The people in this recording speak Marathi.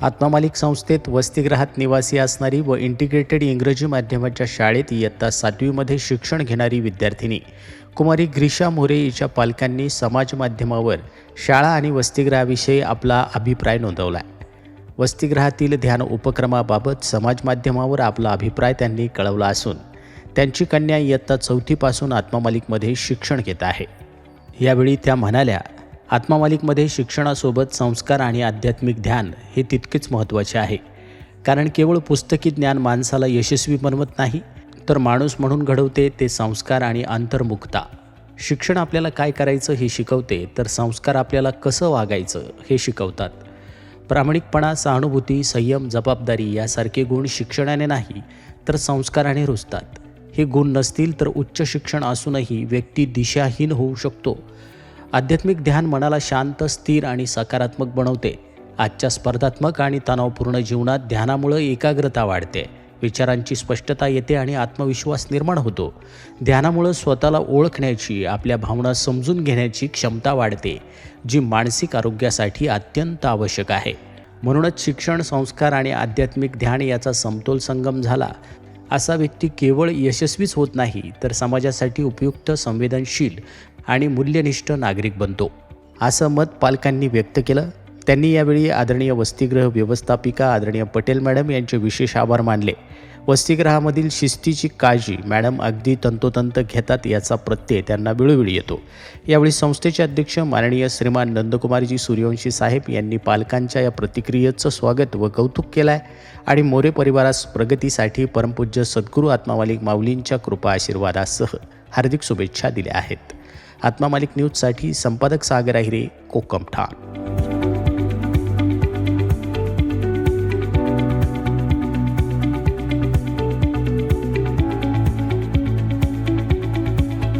आत्मामालिक संस्थेत वसतिगृहात निवासी असणारी व इंटिग्रेटेड इंग्रजी माध्यमाच्या शाळेत इयत्ता 7वीमध्ये शिक्षण घेणारी विद्यार्थिनी कुमारी ग्रीशा मोरे हिच्या पालकांनी समाज माध्यमावर शाळा आणि वसतिगृहाविषयी आपला अभिप्राय नोंदवला. वसतिगृहातील ध्यान उपक्रमाबाबत समाज माध्यमावर आपला अभिप्राय त्यांनी कळवला असून त्यांची कन्या इयत्ता 4थीपासून आत्मामालिकमध्ये शिक्षण घेत आहे. यावेळी त्या म्हणाल्या, आत्मामालिकमध्ये शिक्षणासोबत संस्कार आणि आध्यात्मिक ध्यान हे तितकेच महत्त्वाचे आहे. कारण केवळ पुस्तकी ज्ञान माणसाला यशस्वी बनवत नाही, तर माणूस म्हणून घडवते ते संस्कार आणि अंतर्मुखता. शिक्षण आपल्याला काय करायचं हे शिकवते, तर संस्कार आपल्याला कसं वागायचं हे शिकवतात. प्रामाणिकपणा, सहानुभूती, संयम, जबाबदारी यासारखे गुण शिक्षणाने नाही तर संस्काराने रुजतात. हे गुण नसतील तर उच्च शिक्षण असूनही व्यक्ती दिशाहीन होऊ शकतो. आध्यात्मिक ध्यान मनाला शांत, स्थिर आणि सकारात्मक बनवते. आजच्या स्पर्धात्मक आणि तणावपूर्ण जीवनात ध्यानामुळे एकाग्रता वाढते, विचारांची स्पष्टता येते आणि आत्मविश्वास निर्माण होतो. ध्यानामुळे स्वतःला ओळखण्याची, आपल्या भावना समजून घेण्याची क्षमता वाढते, जी मानसिक आरोग्यासाठी अत्यंत आवश्यक आहे. म्हणूनच शिक्षण, संस्कार आणि आध्यात्मिक ध्यान याचा समतोल संगम झाला असा व्यक्ती केवळ यशस्वीच होत नाही, तर समाजासाठी उपयुक्त, संवेदनशील आणि मूल्यनिष्ठ नागरिक बनतो, असं मत पालकांनी व्यक्त केलं. त्यांनी यावेळी आदरणीय वसतिगृह व्यवस्थापिका आदरणीय पटेल मॅडम यांचे विशेष आभार मानले. वसतिगृहामधील शिस्तीची काळजी मॅडम अगदी तंतोतंत घेतात याचा प्रत्यय त्यांना वेळोवेळी येतो. यावेळी संस्थेचे अध्यक्ष माननीय श्रीमान नंदकुमारजी सूर्यवंशी साहेब यांनी पालकांच्या या प्रतिक्रियेचं स्वागत व कौतुक केलं आहे आणि मोरे परिवारास प्रगतीसाठी परमपूज्य सद्गुरू आत्मामालिक माऊलींच्या कृपा आशीर्वादासह हार्दिक शुभेच्छा दिल्या आहेत. आत्मामालिक न्यूजसाठी संपादक सागर आहिरे, कोकम ठाण.